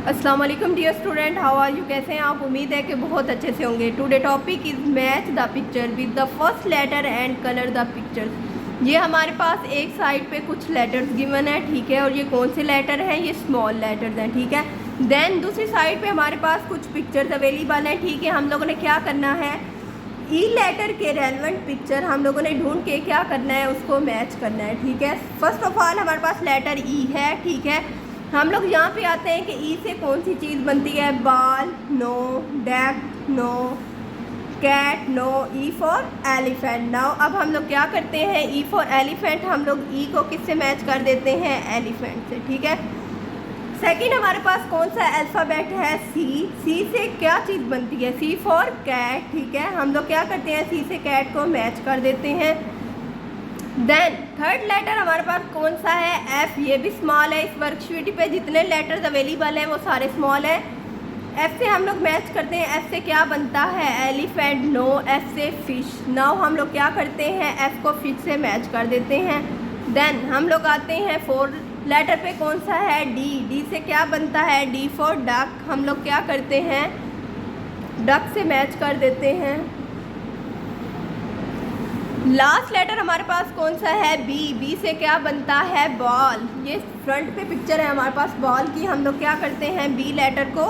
अस्सलाम वालेकुम dear student, how are you? कैसे हैं आप? उम्मीद है कि बहुत अच्छे से होंगे। Today topic is match the picture with the first letter and colour the pictures. ये हमारे पास एक साइड पे कुछ लेटर्स गिवन है, ठीक है, और ये कौन से लेटर हैं? ये स्मॉल लेटर्स हैं, ठीक है। देन दूसरी साइड पे हमारे पास कुछ पिक्चर्स अवेलेबल हैं, ठीक है। हम लोगों ने क्या करना है, ई लेटर के रेलेवेंट पिक्चर हम लोगों ने ढूंढ के क्या करना है, उसको मैच करना है, ठीक है। फर्स्ट ऑफ ऑल हमारे पास लेटर ई है, ठीक है। हम लोग यहाँ पे आते हैं कि ई से कौन सी चीज़ बनती है। Ball no, duck no, cat no, E for elephant. Now अब हम लोग क्या करते हैं, ई फॉर एलिफेंट हम लोग ई को किससे मैच कर देते हैं? एलिफेंट से, ठीक है। सेकंड हमारे पास कौन सा अल्फ़ाबेट है? सी। सी से क्या चीज़ बनती है? सी फॉर कैट, ठीक है। हम लोग क्या करते हैं, सी से कैट को मैच कर देते हैं। देन थर्ड लेटर हमारे पास कौन सा है? एफ। ये भी स्मॉल है। इस वर्कशीट पे जितने लेटर्स अवेलेबल हैं वो सारे स्मॉल हैं। एफ से हम लोग मैच करते हैं। एफ से क्या बनता है? Elephant no. एफ से फिश। नाउ हम लोग क्या करते हैं, एफ को फिश से मैच कर देते हैं। देन हम लोग आते हैं फोर्थ लेटर पे, कौन सा है? डी। डी से क्या बनता है? D for duck. हम लोग क्या करते हैं, डक से मैच कर देते हैं। लास्ट लेटर हमारे पास कौन सा है? बी। बी से क्या बनता है? बॉल। ये फ्रंट पे पिक्चर है हमारे पास बॉल की। हम लोग क्या करते हैं, बी लेटर को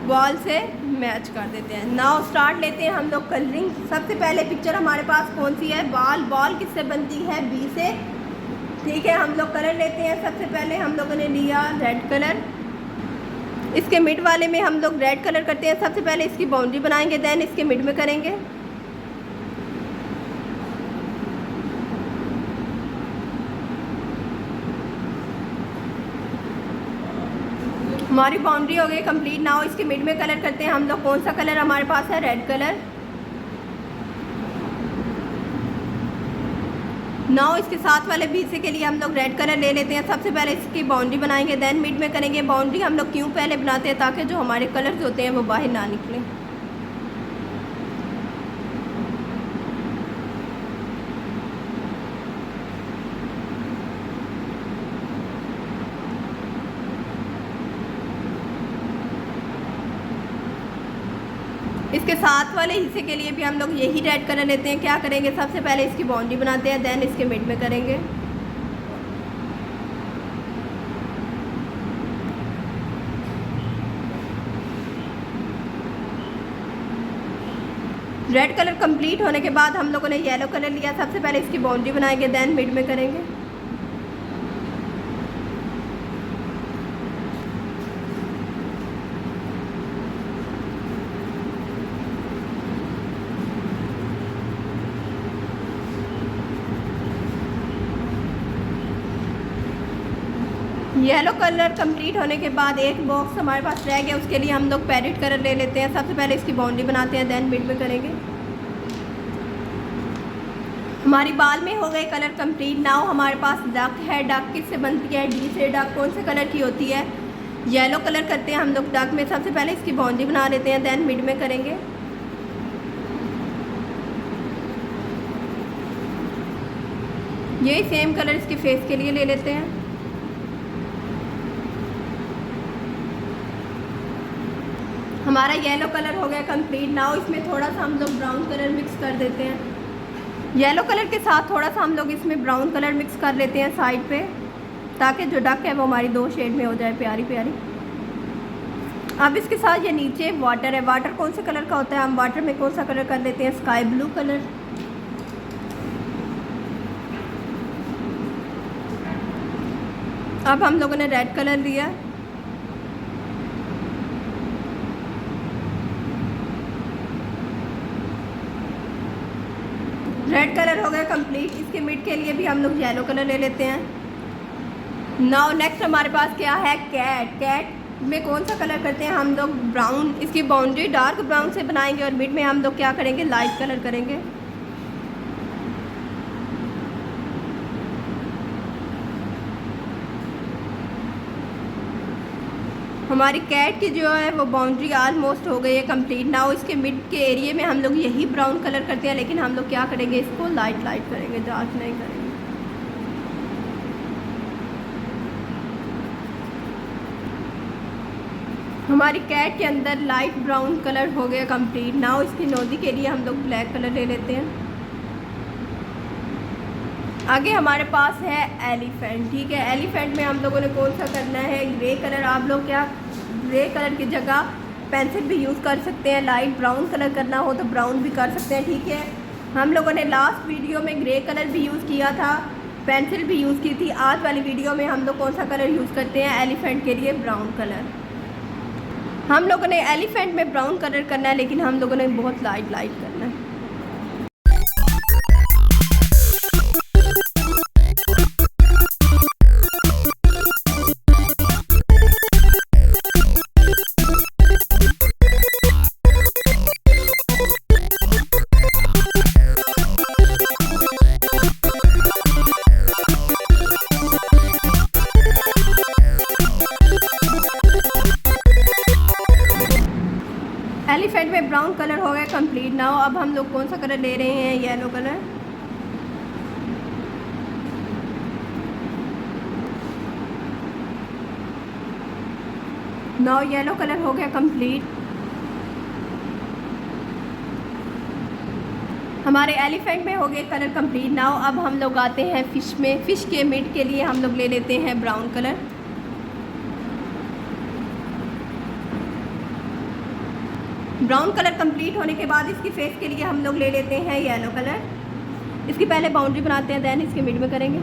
बॉल से मैच कर देते हैं। नाउ स्टार्ट लेते हैं हम लोग कलरिंग। सबसे पहले पिक्चर हमारे पास कौन सी है? बॉल। बॉल किससे बनती है? बी से, ठीक है। हम लोग कलर लेते हैं। सबसे पहले हम लोगों ने लिया रेड कलर। इसके मिड वाले में हम लोग रेड कलर करते हैं। सबसे पहले इसकी बाउंड्री बनाएंगे, देन इसके मिड में करेंगे। हमारी बाउंड्री हो गई कंप्लीट। नाउ इसके मिड में कलर करते हैं हम लोग। कौन सा कलर हमारे पास है? Red colour. नाउ इसके साथ वाले बीचे के लिए हम लोग रेड कलर ले लेते हैं। सबसे पहले इसकी बाउंड्री बनाएंगे, देन मिड में करेंगे। बाउंड्री हम लोग क्यों पहले बनाते हैं? ताकि जो हमारे कलर्स होते हैं वो बाहर ना निकलें। इसके साथ वाले हिस्से के लिए भी हम लोग यही रेड कलर लेते हैं। क्या करेंगे, सबसे पहले इसकी बाउंड्री बनाते हैं, देन इसके मिड में करेंगे। रेड कलर कंप्लीट होने के बाद हम लोगों ने येलो कलर लिया। सबसे पहले इसकी बाउंड्री बनाएंगे, देन मिड में करेंगे। येलो कलर कंप्लीट होने के बाद एक बॉक्स हमारे पास रह गया, उसके लिए हम लोग पैरेट कलर ले लेते हैं। सबसे पहले इसकी बाउंड्री बनाते हैं, देन मिड में करेंगे। हमारी बाल में हो गए कलर कंप्लीट। नाउ हमारे पास डक है। डक किससे बनती है? डी से। डक कौन से कलर की होती है? येलो कलर करते हैं हम लोग डक में। सबसे पहले इसकी बाउंड्री बना लेते हैं, देन मिड में करेंगे। यही सेम कलर इसके फेस के लिए ले लेते हैं। हमारा येलो कलर हो गया कंप्लीट। नाउ इसमें थोड़ा सा हम लोग ब्राउन कलर मिक्स कर देते हैं। येलो कलर के साथ थोड़ा सा हम लोग इसमें ब्राउन कलर मिक्स कर लेते हैं साइड पे, ताकि जो डक है वो हमारी दो शेड में हो जाए, प्यारी प्यारी। अब इसके साथ ये नीचे वाटर है। वाटर कौन से कलर का होता है? हम वाटर में कौन सा कलर कर लेते हैं? Sky blue colour. अब हम लोगों ने रेड कलर लिया। रेड कलर हो गया कंप्लीट। इसके मिड के लिए भी हम लोग येलो कलर ले लेते हैं। नाउ नेक्स्ट हमारे पास क्या है? कैट। कैट में कौन सा कलर करते हैं हम लोग? ब्राउन। इसकी बाउंड्री डार्क ब्राउन से बनाएंगे और मिड में हम लोग क्या करेंगे? लाइट कलर करेंगे। हमारी कैट की जो है वो बाउंड्री ऑलमोस्ट हो गई है कंप्लीट। नाउ इसके मिड के एरिया में हम लोग यही ब्राउन कलर करते हैं, लेकिन हम लोग क्या करेंगे, इसको लाइट लाइट करेंगे, डार्क नहीं करेंगे। हमारी कैट के अंदर लाइट ब्राउन कलर हो गया कंप्लीट। नाउ इसकी नोज़ी के लिए हम लोग ब्लैक कलर ले लेते हैं। आगे हमारे पास है एलिफेंट, ठीक है। एलिफेंट में हम लोगों ने कौन सा करना है, ग्रे कलर। आप लोग क्या ग्रे कलर की जगह पेंसिल भी यूज़ कर सकते हैं। लाइट ब्राउन कलर करना हो तो ब्राउन भी कर सकते हैं, ठीक है। हम लोगों ने लास्ट वीडियो में ग्रे कलर भी यूज़ किया था, पेंसिल भी यूज़ की थी। आज वाली वीडियो में हम लोग कौन सा कलर यूज़ करते हैं, एलिफेंट के लिए ब्राउन कलर। हम लोगों ने एलिफेंट में ब्राउन कलर करना है, लेकिन हम लोगों ने बहुत लाइट करना है। एलिफेंट में ब्राउन कलर हो गया कंप्लीट। नाउ अब हम लोग कौन सा कलर ले रहे हैं, yellow colour. Now yellow colour हो गया कंप्लीट। हमारे एलिफेंट में हो गए कलर कंप्लीट। नाउ अब हम लोग आते हैं फिश में। फिश के मिड के लिए हम लोग ले लेते हैं brown colour. Brown colour complete होने के बाद इसकी फेस के लिए हम लोग ले लेते हैं येलो कलर। इसकी पहले बाउंड्री बनाते हैं, देन इसके मिड में करेंगे।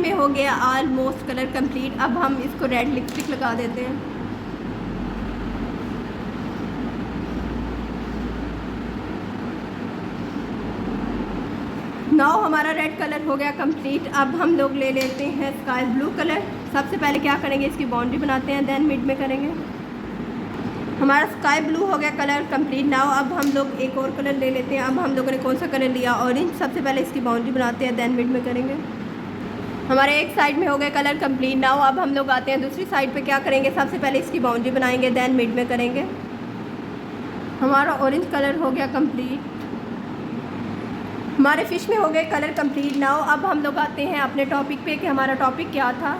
में हो गया ऑलमोस्ट कलर कंप्लीट। अब हम इसको रेड लिपस्टिक लगा देते हैं। नाउ हमारा रेड कलर हो गया कंप्लीट। अब हम लोग ले लेते हैं स्काई ब्लू कलर। सबसे पहले क्या करेंगे, इसकी बाउंड्री बनाते हैं, देन मिड में करेंगे। हमारा स्काई ब्लू हो गया कलर कंप्लीट। नाउ अब हम लोग एक और कलर ले लेते हैं। अब हम लोगों ने कौन सा कलर लिया, ऑरेंज। सबसे पहले इसकी बाउंड्री बनाते हैं, देन मिड में करेंगे। हमारे एक साइड में हो गए कलर कंप्लीट। नाउ अब हम लोग आते हैं दूसरी साइड पे। क्या करेंगे, सबसे पहले इसकी बाउंड्री बनाएंगे, देन मिड में करेंगे। हमारा ऑरेंज कलर हो गया कंप्लीट। हमारे फिश में हो गए कलर कंप्लीट। नाउ अब हम लोग आते हैं अपने टॉपिक पे कि हमारा टॉपिक क्या था।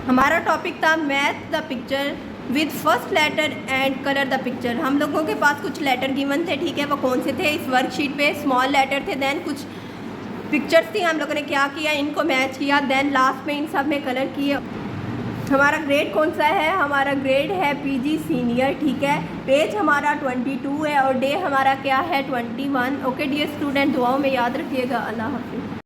हमारा टॉपिक था match the picture with first letter and colour the picture. हम लोगों के पास कुछ लेटर गिवन थे, ठीक है। वो कौन से थे, इस वर्कशीट पे स्मॉल लेटर थे, देन कुछ पिक्चर्स थी। हम लोगों ने क्या किया, इनको मैच किया, देन लास्ट में इन सब में कलर किए। हमारा ग्रेड कौन सा है, हमारा ग्रेड है पीजी सीनियर, ठीक है। पेज हमारा 22 है और डे हमारा क्या है 21। ओके डियर स्टूडेंट, दुआओं में याद रखिएगा। अल्लाह हाफिज़।